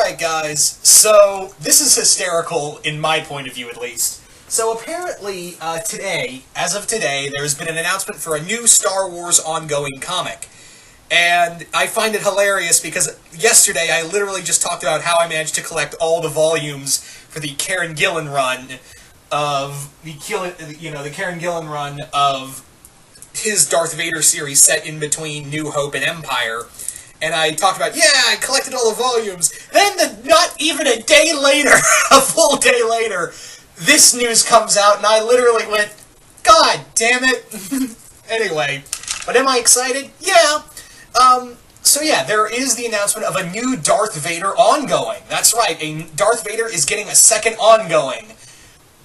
Alright guys, so this is hysterical in my point of view at least. So apparently today, as of today, there's been an announcement for a new Star Wars ongoing comic. And I find it hilarious because yesterday I literally just talked about how I managed to collect all the volumes for the Karen Gillan run of the Karen Gillan run of his Darth Vader series set in between New Hope and Empire. And I talked about, yeah, I collected all the volumes. Then, not even a day later, a full day later, this news comes out, and I literally went, God damn it. Anyway, but am I excited? Yeah. So yeah, there is the announcement of a new Darth Vader ongoing. That's right, Darth Vader is getting a second ongoing.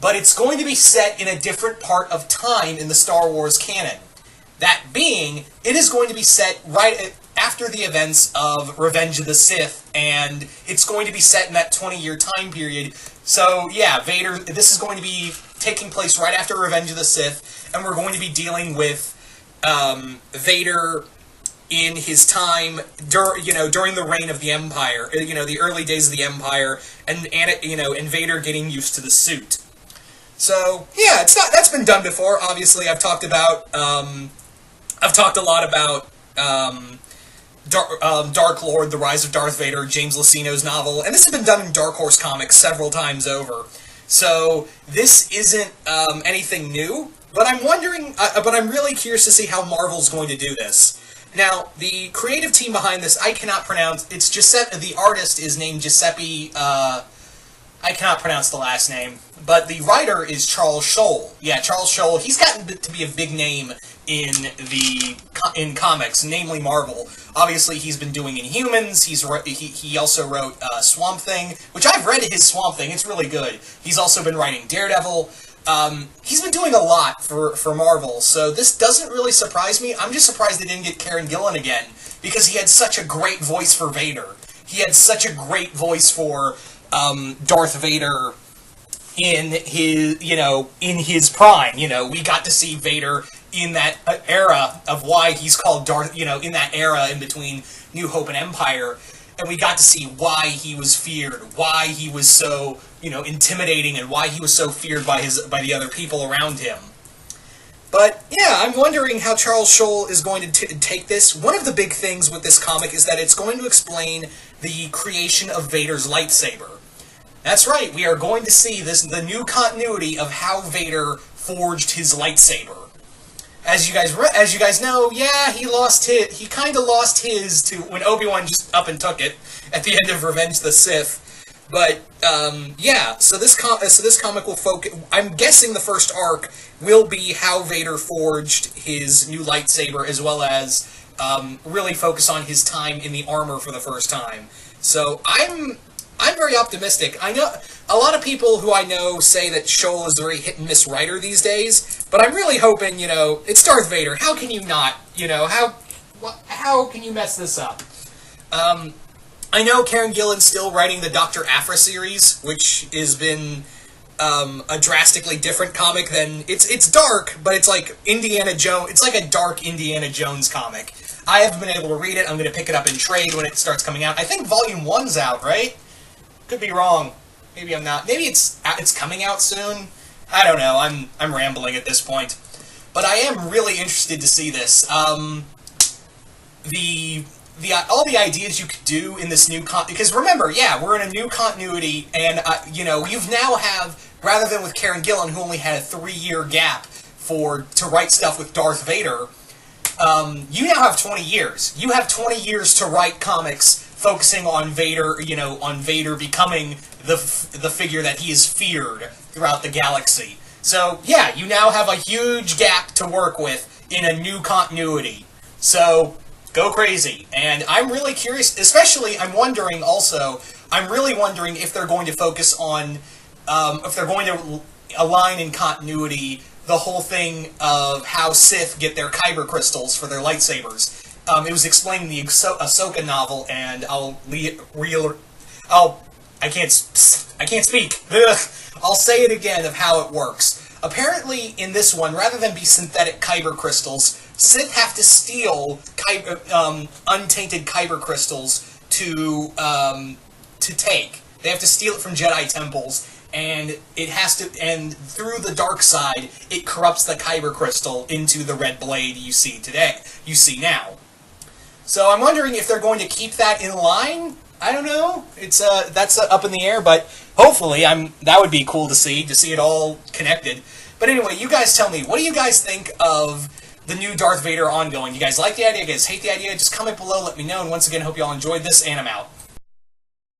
But it's going to be set in a different part of time in the Star Wars canon. That being, it is going to be set right after the events of Revenge of the Sith, and it's going to be set in that 20-year time period. So, yeah, Vader, this is going to be taking place right after Revenge of the Sith, and we're going to be dealing with Vader in his time, during the reign of the Empire, the early days of the Empire, and Vader getting used to the suit. So, yeah, that's been done before. Obviously, I've talked a lot about Dark Lord, The Rise of Darth Vader, James Luceno's novel, and this has been done in Dark Horse Comics several times over. So this isn't anything new, but I'm wondering, but I'm really curious to see how Marvel's going to do this. Now, the creative team behind this, I cannot pronounce. It's Giuseppe. The artist is named Giuseppe. I cannot pronounce the last name, but the writer is Charles Scholl. Yeah, Charles Scholl. He's gotten to be a big name in comics, namely Marvel. Obviously, he's been doing Inhumans. He also wrote Swamp Thing, which I've read his Swamp Thing. It's really good. He's also been writing Daredevil. He's been doing a lot for Marvel, so this doesn't really surprise me. I'm just surprised they didn't get Karen Gillan again, because he had such a great voice for Vader. He had such a great voice for Darth Vader in his prime. We got to see Vader in that era of why he's called Darth, in that era in between New Hope and Empire, and we got to see why he was feared, why he was so, intimidating, and why he was so feared by the other people around him. But, yeah, I'm wondering how Charles Scholl is going to take this. One of the big things with this comic is that it's going to explain the creation of Vader's lightsaber. That's right, we are going to see the new continuity of how Vader forged his lightsaber. As you guys know, yeah, he kind of lost his to when Obi-Wan just up and took it at the end of Revenge of the Sith. But yeah, so this comic will focus. I'm guessing the first arc will be how Vader forged his new lightsaber, as well as really focus on his time in the armor for the first time. So I'm very optimistic. I know a lot of people who I know say that Scholl is a very hit-and-miss writer these days, but I'm really hoping, it's Darth Vader. How can you not, how can you mess this up? I know Karen Gillan's still writing the Dr. Aphra series, which has been a drastically different comic than... It's dark, but it's like Indiana Jones... It's like a dark Indiana Jones comic. I haven't been able to read it. I'm going to pick it up in trade when it starts coming out. I think Volume 1's out, right? Could be wrong. Maybe I'm not. Maybe it's coming out soon. I don't know. I'm rambling at this point. But I am really interested to see this. All the ideas you could do in this new because remember, yeah, we're in a new continuity, and you've now have, rather than with Karen Gillan, who only had a 3-year gap to write stuff with Darth Vader, you now have 20 years. You have 20 years to write comics focusing on Vader, on Vader becoming the figure that he is feared throughout the galaxy. So, yeah, you now have a huge gap to work with in a new continuity. So, go crazy. And I'm really curious, especially, I'm really wondering if they're going to focus on, if they're going to align in continuity the whole thing of how Sith get their kyber crystals for their lightsabers. It was explained in the Ahsoka novel, and I can't speak. I'll say it again of how it works. Apparently, in this one, rather than be synthetic kyber crystals, Sith have to steal untainted kyber crystals to to take. They have to steal it from Jedi temples, and it has to. And through the dark side, it corrupts the Kyber crystal into the red blade you see today. You see now. So I'm wondering if they're going to keep that in line. I don't know. It's that's up in the air, but hopefully that would be cool to see it all connected. But anyway, you guys tell me, what do you guys think of the new Darth Vader ongoing? You guys like the idea? You guys hate the idea? Just comment below, let me know. And once again, hope you all enjoyed this, and I'm out.